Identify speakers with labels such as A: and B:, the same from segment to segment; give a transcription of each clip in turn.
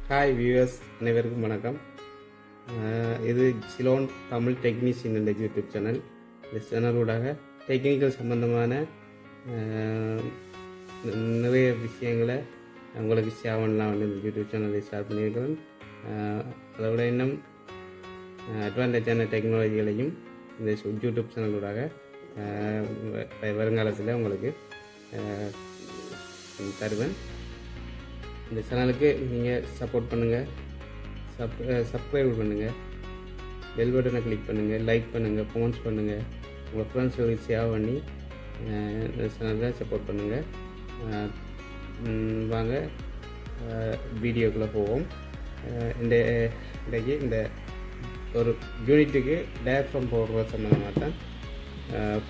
A: Hi viewers, அனைவருக்கும் வணக்கம். இது சிலோன் தமிழ் டெக்னீஷியன் என்ற யூடியூப் சேனல். இந்த சேனலூடாக டெக்னிக்கல் சம்பந்தமான நிறைய விஷயங்களை உங்களுக்கு ஷேர் பண்ணலாம் வந்து இந்த யூடியூப் சேனலில் ஷேர் பண்ணியிருக்கிறேன். அதோட இன்னும் அட்வான்டேஜான டெக்னாலஜிகளையும் இந்த யூடியூப் சேனலூடாக வருங்காலத்தில் உங்களுக்கு தருவேன். இந்த சேனலுக்கு நீங்கள் சப்போர்ட் பண்ணுங்கள், சப்ஸ்கிரைப் பண்ணுங்கள், பெல் பட்டனை கிளிக் பண்ணுங்கள், லைக் பண்ணுங்கள், கமெண்ட்ஸ் பண்ணுங்கள், உங்கள் ஃப்ரெண்ட்ஸ்களுக்கு ஷேர் பண்ணி இந்த சேனலை சப்போர்ட் பண்ணுங்கள். வாங்க வீடியோக்குள்ளே போவோம். இன்றைக்கு இந்த ஒரு யூனிட்டுக்கு டயஃப்ரம் போடுற சம்மந்தமாக தான்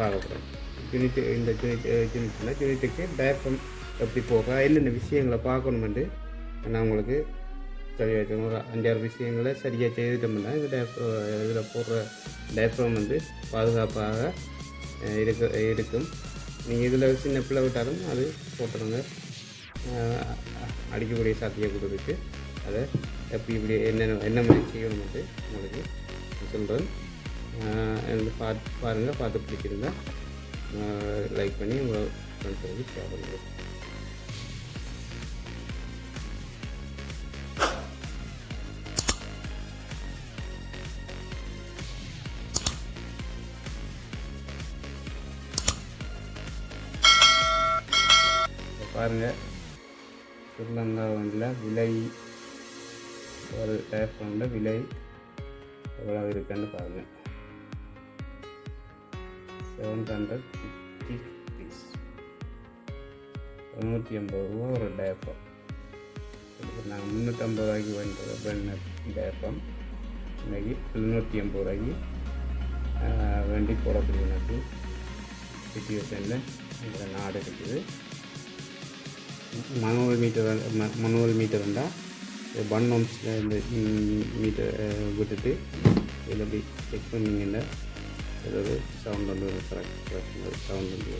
A: பார்க்க போகிறோம். யூனிட்டுக்கு டயஃப்ரம் எப்படி போக என்னென்ன விஷயங்களை பார்க்கணுமென்று நான் உங்களுக்கு சரியாக வச்சேன். ஒரு 5-6 விஷயங்களை சரியாக செய்துட்டோம்னா இந்த இதில் போடுற டயஃப்ரம் வந்து பாதுகாப்பாக இருக்கும். நீங்கள் இதில் சின்ன பிள்ளை விட்டாலும் அது போட்டுருங்க. அடிக்கக்கூடிய சாத்தியம் கொடுத்துருக்கு. அதை எப்படி இப்படி என்ன மாதிரி செய்யணுமென்று உங்களுக்கு சொல்கிறேன். பாருங்கள், பார்த்து பிடிச்சிருந்தா லைக் பண்ணி உங்கள் ஃப்ரெண்ட்ஸுக்கு ஷேர் பண்ணுங்கள். பாருங்கள், ஸ்ரீலங்காவில் விலை ஒரு டயஃப்ரமில் விலை எவ்வளோ இருக்குன்னு பாருங்கள். 750 rupees, 380 ரூபா ஒரு டயஃப்ரம். நாங்கள் 350 ரூபாய்க்கு வேண்டிய டயஃப்ரம் இன்றைக்கி 780 ரூபாய்க்கு வேண்டி போடக்கூடிய எனக்கு சிச்சுவேஷனில் இந்த நாடு இருக்குது. மனுவல் மீட்டர் இருந்தால் 1 ohmஸில் இந்த மீட்டர் விட்டுட்டு இதில் அப்படி செக் பண்ணிங்கன்னா ஏதாவது சவுண்ட் வந்து கரெக்ட் சவுண்ட் வந்து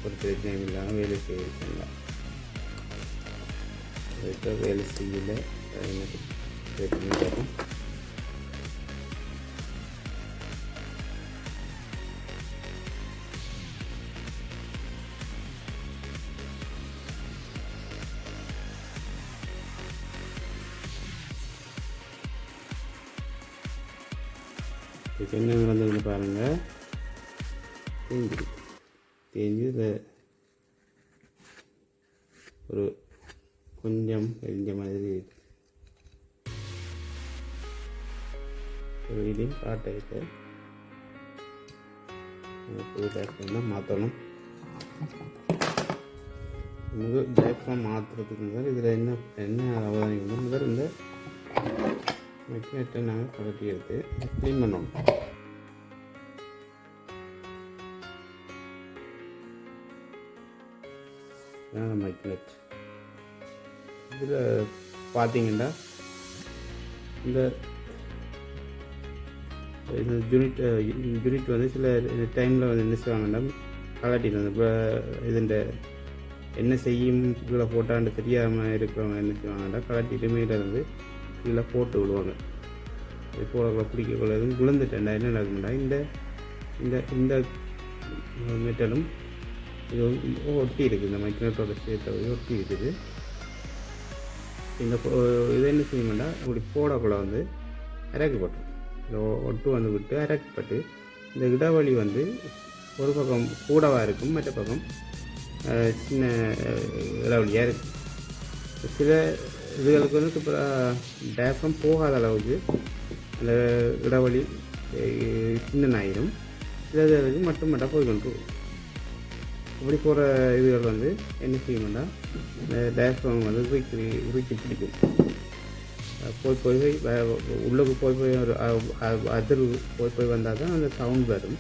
A: ஒரு பிரச்சனையும் இல்லாமல் வேலை செய்யலாம். இப்போ வேலை செய்யலை எனக்கு பிரச்சனை தரும். இப்போ என்ன நடந்ததுன்னு பாருங்கள். தேஞ்சு இதில் ஒரு கொஞ்சம் எரிஞ்ச மாதிரி ஒரு இதையும் காட்டாயிட்டு புது டயஃப்ரம் தான் மாற்றணும். முதல் டயஃப்ரம் மாற்றுறதுக்கு முதல் இதில் என்ன அவதானிக்கணும், முதல் இந்த மெக்னெட்டை நாங்கள் கலட்டி எடுத்து க்ளீன் பண்ணணும். மெக்னெட் இதில் பார்த்தீங்கன்னா இந்த யூனிட் வந்து சில டைமில் வந்து என்ன செய்வாங்கன்னா கலட்டிட்டு வந்து இப்போ இதுண்ட என்ன செய்யும் கீழே போட்டான்னு தெரியாமல் இருக்கிறவங்க என்ன செய்வாங்கன்னா கலட்டிட்டு மேலே இருந்து கீழே போட்டு விடுவாங்க. போடக்குள்ள பிடிக்கக்குள்ள எதுவும் விழுந்துட்டேன்டா என்ன நடக்கும்டா இந்த இந்த இந்த மெட்டலும் இது ஒட்டி இருக்குது. இந்த மைக்னெட்டோட சேர்த்தை ஒட்டி இருக்குது. இந்த இதை என்ன செய்யணும்டா இப்படி போடக்குள்ள வந்து இறக்கப்பட்டோம். இந்த ஒட்டு வந்து விட்டு இறக்கப்பட்டு இந்த இடைவெளி வந்து ஒரு பக்கம் கூடவாக இருக்கும், மற்ற பக்கம் சின்ன இடைவெளியாக இருக்கும். சில இதுகளுக்கு வந்து இப்போ டயஃப்ரம் போகாத அளவுக்கு அந்த இடைவெளி சின்னனாயிரும். சில இதுகளுக்கு மட்டும் போய்கொண்டு இப்படி போகிற இதுகள் வந்து என்ன செய்யணும்னா இந்த டயஃப்ரம் வந்து உருக்கி பிடிக்கும். போய் உள்ளுக்கு போய் ஒரு அதிர்வு போய் வந்தால் தான் அந்த சவுண்ட் வரும்.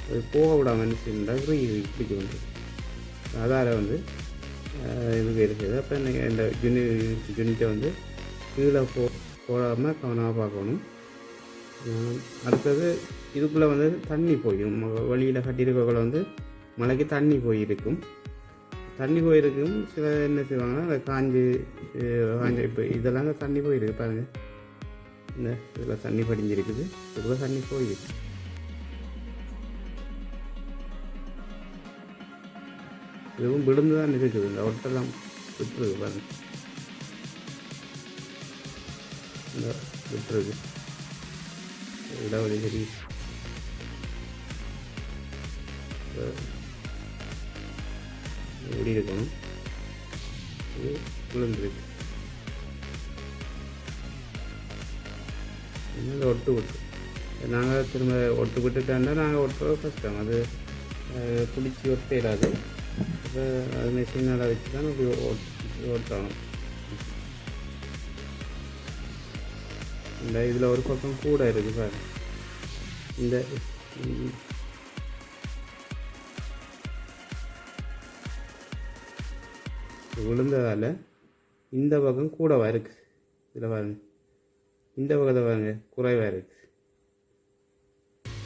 A: அது போக விடாமல் என்ன செய்யணும்னா பிடிக்க வேண்டும். அதால் வந்து இது வேலை செய்யுது. அப்போ இந்த யூனிட்டை வந்து கீழே போடாமல் கவனமாக பார்க்கணும். அடுத்தது இதுக்குள்ளே வந்து தண்ணி போயிடும். வழியில் கட்டியிருக்கக்குள்ள வந்து மழைக்கு தண்ணி போயிருக்கும். தண்ணி போயிருக்கும். சில என்ன செய்வாங்கன்னா அதை காஞ்சி இப்போ இதெல்லாம் தண்ணி போயிருக்கு பாருங்கள். இந்த இதில் தண்ணி படிஞ்சிருக்குது, இதுக்குள்ள தண்ணி போயிருக்கு. இதுவும் விழுந்து தான் இருக்குது. இந்த ஒட்டெல்லாம் விட்டுருக்கு பாருங்கள். இந்த விட்டுருக்கு இடவழி சரி எப்படி இருக்கணும். இது விழுந்துருக்கு. அதனால் ஒட்டு விட்டு நாங்கள் திரும்ப ஒட்டு விட்டுட்டாண்டா நாங்கள் ஒட்டுறது கஷ்டம். அது பிடிச்சி ஒட்டையிடாது. இப்போ அது மெஷினால் வச்சு தான் அப்படி ஓட்டணும். இந்த இதில் ஒரு பக்கம் கூட இருக்குது பாரு. இந்த விழுந்ததால் இந்த பக்கம் கூடவா இருக்குது. இதில் பாருங்க, இந்த பக்கத்தை பாருங்க குறைவாக இருக்குது,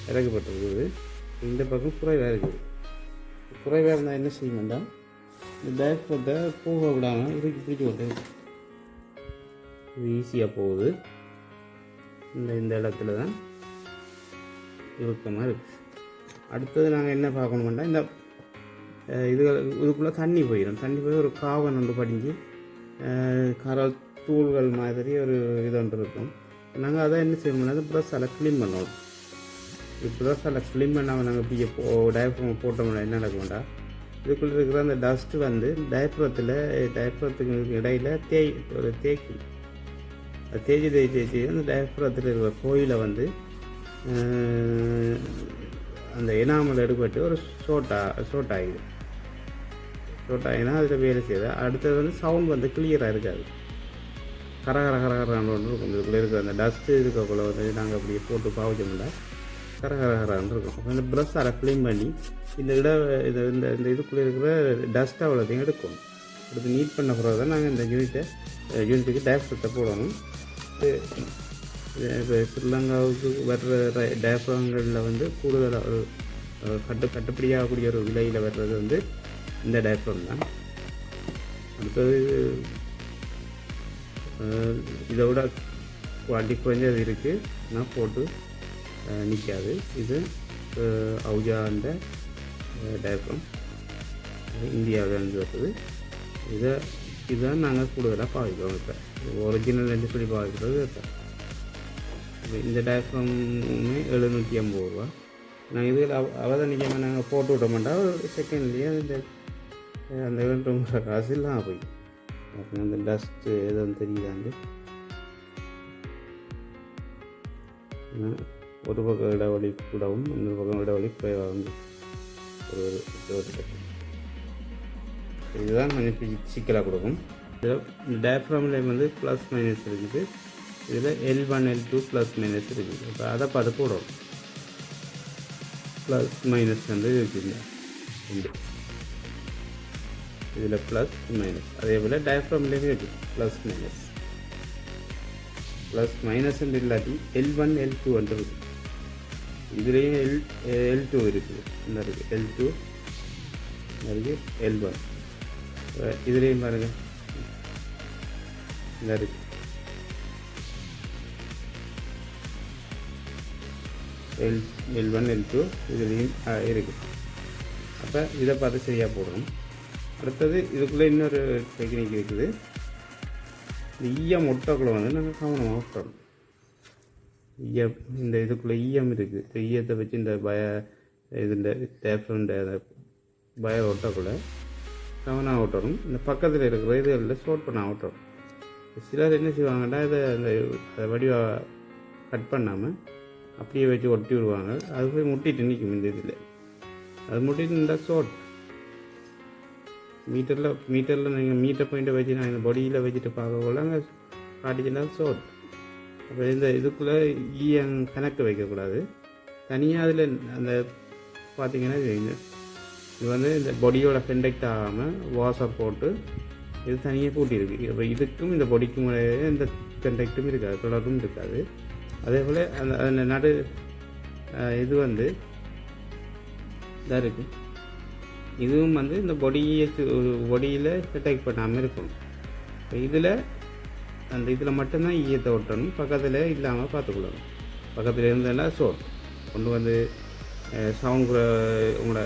A: இறக்கப்பட்டிருக்குது. இந்த பக்கம் குறைவாக இருக்குது. குறைவாக இருந்தால் என்ன செய்யணும்டா, இந்த டயஃப்ரத்தை போக விடாமல் இறுக்கி பிடிச்சி விட்டு இது ஈஸியாக போகுது. இந்த இடத்துல தான் இறுக்கமாக இருக்குது. அடுத்தது நாங்கள் என்ன பார்க்கணுமெண்டா, இந்த இதுக்குள்ளே தண்ணி போயிடும். தண்ணி போய் ஒரு காவன் ஒன்று படிஞ்சு கரல் தூள்கள் மாதிரி ஒரு இது ஒன்று இருக்கும். நாங்கள் அதை என்ன செய்யணும்னா அது ப்ரஷ்ஷால் க்ளீன் பண்ணணும். ப்ரஷ்ஷால் க்ளீன் பண்ணாமல் நாங்கள் இப்படி டயஃப்ரம் போட்டோம்னா என்ன நடக்கும்டா, இதுக்குள்ளே இருக்கிற அந்த டஸ்ட்டு வந்து டயஃப்ரத்துக்கு இடையில் ஒரு தேய்க்கும். அது தேய்ச்சி அந்த டயஃப்ரத்தில் இருக்கிற கோயிலை வந்து அந்த எனாமல் எடுபட்டு ஒரு ஷோட் ஆகிடும். ஷோட் ஆகினா அதில் வேலை செய்யுது. அடுத்தது வந்து சவுண்ட் வந்து கிளியராக இருக்காது. கரகரகரகரான்னு ஒன்று இருக்கும். இதுக்குள்ளே இருக்கிற அந்த டஸ்ட்டு இருக்கக்குள்ள வந்து நாங்கள் அப்படியே போட்டு பாவச்சோம்னா கரகரகரான்னு இருக்கும். அப்போ இந்த ப்ரஷ்ஷால் க்ளீன் பண்ணி இந்த இந்த இதுக்குள்ளே இருக்கிற டஸ்ட் அவ்வளோத்தையும் எடுக்கணும். எடுத்து நீட் பண்ண பிறகு தான் நாங்கள் இந்த யூனிட்டுக்கு டயஃப்ரத்தை போடணும். இப்போ ஸ்ரீலங்காவுக்கு வர்ற டயஃப்ரங்களில் வந்து கூடுதலாக ஒரு கட்டுப்படியாகக்கூடிய ஒரு விலையில் வர்றது வந்து இந்த டயஃப்ரம் தான். அடுத்தது இதை விட குவாலிட்டி குறைஞ்சது இருக்குது, ஆனால் போட்டு நிற்காது. இது அவுஜாண்ட டயஃப்ரம் இந்தியாவிலேருந்து வருது. இதுதான் நாங்கள் கூடுதலாக பாவிக்கிறோம். இப்போ ஒரிஜினல் என்று சொல்லி பாவிக்கிறது இப்போ இந்த டயஃப்ரமே 750 ரூபா. நாங்கள் இதில் அவதானிக்காமல் நாங்கள் போட்டு விட மாட்டோம். ஒரு செகண்ட்லேயே அந்த 2 காசு இல்லாமல் போய் அந்த டஸ்ட்டு எதுவும் தெரியுதாண்டு. ஒரு பக்கம் இடைவெளி கூடவும் இன்னொரு பக்கம் இடைவெளி குறைவாக வந்து இதுதான் கொஞ்சம் சிக்கலாக கொடுக்கும். இதில் டயஃப்ரமில் வந்து ப்ளஸ் மைனஸ் இருக்குது. இதில் L1 L2 ப்ளஸ் மைனஸ் இருக்குது. இப்போ அதை பார்த்து போடுறோம். ப்ளஸ் மைனஸ் வந்து இருக்குது உண்டு. இதில் ப்ளஸ் மைனஸ் அதே போல் டயஃப்ரம்லேயே இருக்குது ப்ளஸ் மைனஸ் இல்லாட்டி L1 L2 வந்து இருக்குது. இதுலேயும் L2 இருக்குது. இந்த இருக்குது L2 இருக்குது L1. இதுலேயும் பாருங்கள் இந்த இருக்குது L1 L2 இதுலேயும் இருக்குது. அப்போ இதை பார்த்து சரியாக போடணும். அடுத்தது இதுக்குள்ளே இன்னொரு டெக்னிக் இருக்குது. இந்த ஈயம் ஒட்டக்குள்ளே வந்து நாங்கள் கவனமாக ஒட்டணும். இந்த இதுக்குள்ளே ஈயம் இருக்குது. இந்த ஈயத்தை வச்சு இந்த இந்த டேப்ஸுண்ட பயர் ஒட்டக்குள்ளே கவனம் ஓட்டணும். இந்த பக்கத்தில் இருக்கிற இதுகளில் ஷோட் பண்ண ஓட்டணும். சிலர் என்ன செய்வாங்கன்னா அதை வடிவாக கட் பண்ணாமல் அப்படியே வச்சு ஒட்டி விடுவாங்க. அது போய் முட்டிட்டு நிற்கும். இந்த இதில் அது முட்டிட்டு இருந்தால் ஷோட் மீட்டரில் நீங்கள் மீட்டர் பாயிண்ட்டை வச்சு நான் இந்த பொடியில் வச்சுட்டு பார்க்கக்குள்ள அங்கே காட்டிச்சுன்னா ஷோட். அப்போ இந்த இதுக்குள்ளே ஈயம் கணக்கு வைக்கக்கூடாது. தனியாக அதில் அந்த பார்த்திங்கன்னா இது வந்து இந்த பொடியோட கண்டக்ட் ஆகாமல் வாஷர் போட்டு இது தனியாக பூட்டியிருக்கு. இப்போ இதுக்கும் இந்த பொடிக்கும் இந்த கண்டக்டும் இருக்காது, தொடர்பும் இருக்காது. அதே போல் அந்த இது வந்து இதாக இருக்குது. இதுவும் வந்து இந்த பொடியில் டிடெக்ட் பண்ணாமல் இருக்கும். இப்போ இதில் அந்த இதில் மட்டும்தான் ஈயத்தை ஒட்டணும், பக்கத்தில் இல்லாமல் பார்த்துக்கொள்ளணும். பக்கத்தில் இருந்ததுன்னா சோட் கொண்டு வந்து சவுண்ட் உங்களோட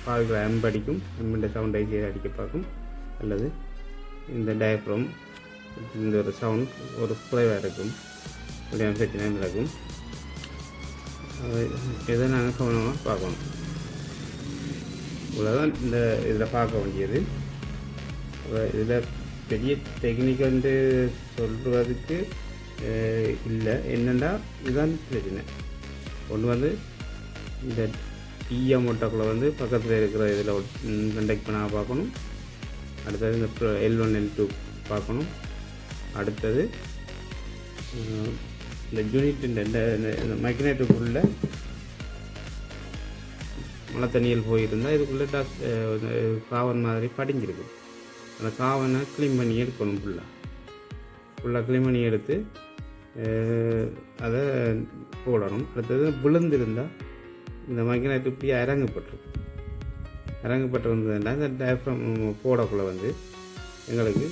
A: பாவிக்கிற எம்பு அடிக்கும், எம்புண்ட சவுண்ட் அடிக்க பார்க்கும். அல்லது இந்த டயப்ரம் இந்த ஒரு சவுண்ட் ஒரு குறைவாக இருக்கும், அப்படியான பிரச்சனை நடக்கும். இதை நாங்கள் கவனமாக பார்க்கணும். இவ்வளோதான் இந்த இதில் பார்க்க வேண்டியது. இதில் பெரிய டெக்னிக்கல்னு சொல்கிறதுக்கு இல்லை. என்னென்னா இதுதான் பிரச்சனை. ஒன்று வந்து இந்த டிஎம் ஒட்டக்குள்ளே வந்து பக்கத்தில் இருக்கிற இதில் கண்டக்ட் பண்ண பார்க்கணும். அடுத்தது இந்த L1 L2 பார்க்கணும். அடுத்தது இந்த யூனிட் இந்த மேக்னெட்டுக்குள்ளே மழை தண்ணியில் போயிருந்தால் இதுக்குள்ளே காவன் மாதிரி படிஞ்சிருக்கு. அந்த காவனை க்ளீன் பண்ணி எடுக்கணும். ஃபுல்லாக க்ளீன் பண்ணி எடுத்து அதை போடணும். அடுத்தது விழுந்திருந்தால் இந்த மேக்னெட் இப்படி இறங்கப்பட்டிருந்ததுன்னா இந்த டயப்ரம் போடக்குள்ளே வந்து எங்களுக்கு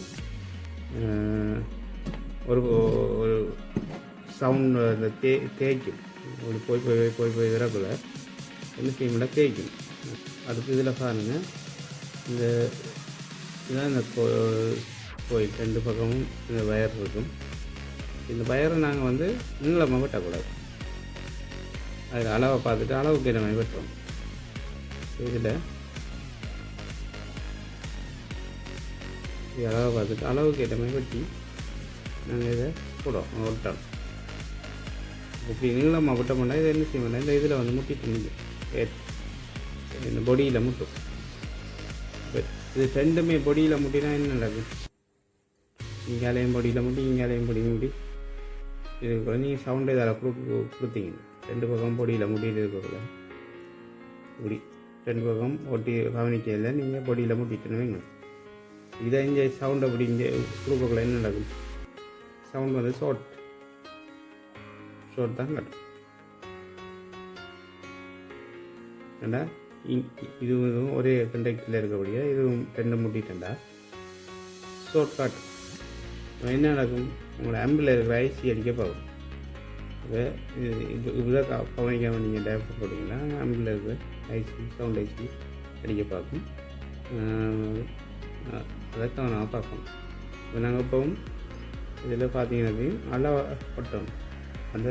A: ஒரு ஒரு சவுண்ட் இந்த தேய்க்கும். ஒரு போய் வரக்குள்ள என்ன செய்யணும்னா தேய்க்கும். அடுத்து இதில் பாருங்கள், இந்த இதுதான் இந்த கோயில் ரெண்டு பக்கமும் இந்த வயர் இருக்கும். இந்த வயரை நாங்கள் வந்து நீளமாக வெட்டக்கூடாது, அதில் அளவை பார்த்துட்டு அளவுக்கு நம்ம வெட்டுறோம். இதில் அளவை பார்த்துட்டு அளவுக்கு ஏற்ற மாதிரி வெட்டி நாங்கள் இதை ஒட்டோம். இப்படி நீளமாக விட்டோம்னா இதை என்ன செய்யணும், இந்த இதில் வந்து முட்டிட்டு இந்த பொடியில் முட்டும். இது ரெண்டுமே பொடியில் முட்டினா என்ன நடக்கும், இங்காலையும் பொடியில் முட்டி இங்காலையும் முட்டி இது நீங்கள் சவுண்டு இதில் கொடுத்தீங்க. ரெண்டு பக்கம் பொடியில் முட்டிட்டு இருக்கக்குள்ள இப்படி ரெண்டு பக்கம் ஒட்டி கவனிக்கையில் நீங்கள் பொடியில் முட்டிட்டுன்னு வைங்க. இதை இங்கே சவுண்ட் அப்படி இங்கே கொடுக்கக்குள்ள என்ன நடக்கும், சவுண்ட் வந்து ஷார்ட் தான் கட்டும். ஏன்னா இதுவும் ஒரே கண்டக்டில் இருக்கக்கூடிய இதுவும் ரெண்டு முட்டிட்டா ஷார்ட் காட்டும். என்ன நடக்கும், உங்களோட ஆம்பில் இருக்கிற ஐசி அடிக்க பார்க்கும். இப்படிதான் கவனிக்காமல் நீங்கள் டேப்லெட் போட்டிங்கன்னா ஆம்பில் இருக்கிற ஐசி சவுண்ட் ஐசி அடிக்க பார்க்கும். அதை கவனமாக பார்க்கணும். இப்போ நாங்கள் இப்போவும் இதில் பார்த்தீங்கன்னா அளவாக பட்டோம். அந்த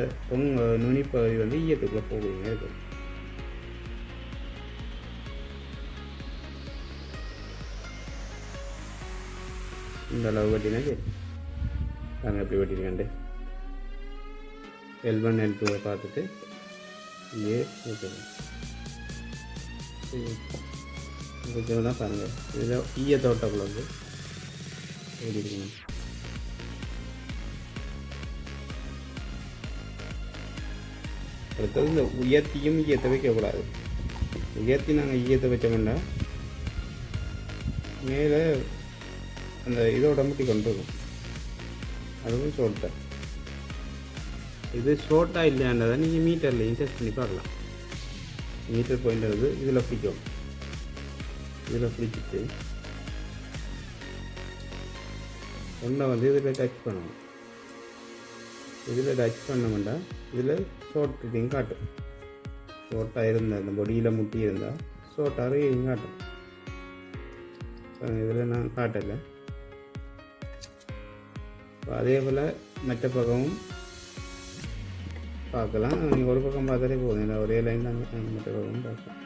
A: நுனிப்பகுதி வந்து ஈயத்துக்குள்ளே போகுதுங்க இருக்கும். இந்த அளவு வெட்டினா சரி. நாங்கள் எப்படி வெட்டிருக்காண்டு L1 L2 பார்த்துட்டு இங்கே ஓகே தான் பாருங்கள். இதில் ஈய தோட்டக்குள்ள வந்து வெட்டிருக்கணும். அடுத்தது இந்த உயர்த்தியும் ஈயத்தை வைக்கக்கூடாது. உயர்த்தி நாங்கள் ஈயத்தை வச்சோம்னா மேலே அந்த இதோட முட்டி கொண்டு இருக்கும், அதுவும் ஷோர்ட்டாக. இது ஷோர்ட்டாக இல்லையான்றதை நீங்கள் மீட்டர்லையும் டெஸ்ட் பண்ணி பார்க்கலாம். மீட்டர் பாயிண்ட் இதில் பிடிக்கும். இதில் பிடிச்சிட்டு ஒன்றை வந்து இதில் டச் பண்ணணும். இதில் டச் பண்ணோம்னா இதில் ஷோர்ட் ரீடிங் காட்டும். ஷோர்ட்டாக இருந்தால் இந்த பொடியில் முட்டி இருந்தால் ஷோர்ட்டாக ரீடிங் காட்டும். இதில் நான் காட்டலை. அதே போல் மற்ற பக்கமும் பார்க்கலாம். நீங்கள் ஒரு பக்கம் பார்த்தாலே போதும், இல்லை ஒரே லைன் தான் மற்ற பக்கமும் பார்க்கலாம்.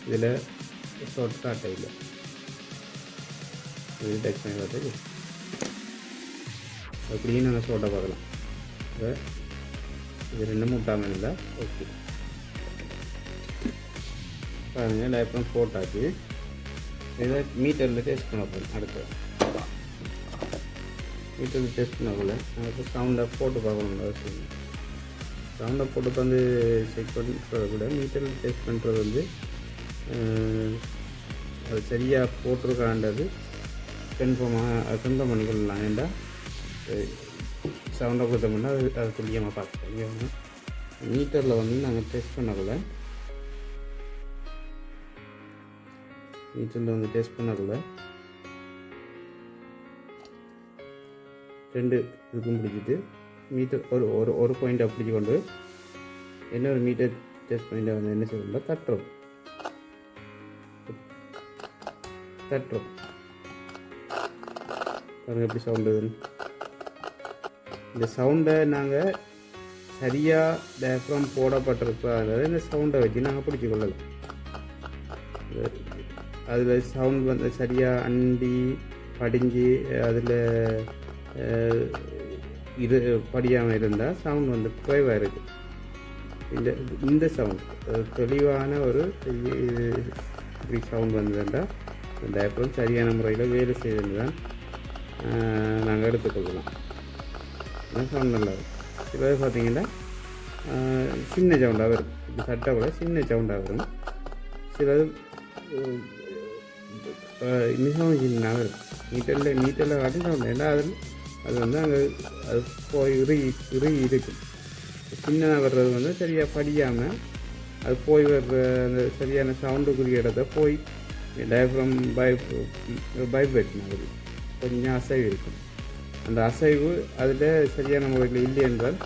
A: இதில் ஷார்ட் காட்ட இல்லை, இது டச் பண்ணி பார்த்தது அப்படியும் நாங்கள் ஷார்ட்டாக பார்க்கலாம். இது ரெண்டும் முட்டாமல் இருந்தால் ஓகே. பாருங்கள் லைஃப்லாம் போட்டாச்சு. இதை மீட்டரில் டெஸ்ட் பண்ண போகிறோம். அடுத்து மீட்டரில் டெஸ்ட் பண்ணக்குள்ள அதுக்கு சவுண்டை போட்டு பார்க்கணும் அவசியம். சவுண்டை போட்டு வந்து செக் பண்ணுறத விட மீட்டரில் டெஸ்ட் பண்ணுறது வந்து அது சரியாக போட்டிருக்கான்றது கன்ஃபார்ம் பண்ணிக்கொள்ளலாம். ஏன்டா சவுண்டை கொடுத்தோம்னா அது துல்லியமாக பார்த்துக்கோங்க. மீட்டரில் வந்து நாங்கள் டெஸ்ட் பண்ணக்குள்ள மீட்டரில் வந்து டெஸ்ட் பண்ணக்குள்ள 2 இதுக்கும் பிடிச்சிட்டு மீட்டர் ஒரு பாயிண்ட் பிடிச்சி கொண்டு இன்னொரு மீட்டர் டெஸ்ட் பாயிண்ட்டை வந்து என்ன செய்யணும்னா தட்டுறோம் பாருங்கள் எப்படி சவுண்டு. இந்த சவுண்டை நாங்கள் சரியாக டயஃப்ரம் போடப்பட்டிருக்கிறதால இந்த சவுண்டை வச்சு நாங்கள் பிடிச்சி கொள்ளலாம். அதில் சவுண்ட் வந்து சரியாக அண்டி படிஞ்சு அதில் இது படியாமல் இருந்தால் சவுண்ட் வந்து குறைவாக இருக்குது. இந்த சவுண்ட் தெளிவான ஒரு இப்படி சவுண்ட் வந்ததுன்னா டயஃப்ரம் சரியான முறையில் வேலை செய்து தான் நாங்கள் எடுத்துக்கொள்ளலாம். சவுண்ட் நல்லா இருக்கும். சிலது பார்த்திங்கன்னா சின்ன சவுண்டாக வரும். இப்படி சட்டை கூட சின்ன சவுண்டாக வரும். சிலது மிகவும் சின்னதாக இருக்கும். மீட்டரில் காட்டி சவுண்ட் ஏன்னா அது வந்து அங்கே அது போய் இறுகி இருக்கும். சின்னதாக வர்றது வந்து சரியாக படியாமல் அது போய் வர்ற அந்த சரியான சவுண்டுக்குரிய இடத்த போய் டயஃப்ரம் வைப்ரேட் மாதிரி கொஞ்சம் அசைவு இருக்கும். அந்த அசைவு அதில் சரியான முறையில் இல்லை என்றால்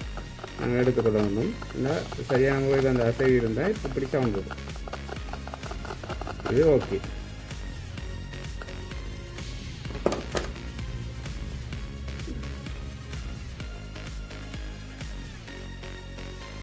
A: நாங்கள் எடுத்துக்கொள்ள வேண்டும். இல்லை சரியான முறையில் அந்த அசைவு இருந்தால் இப்படி சவுண்ட் வரும். இது ஓகே.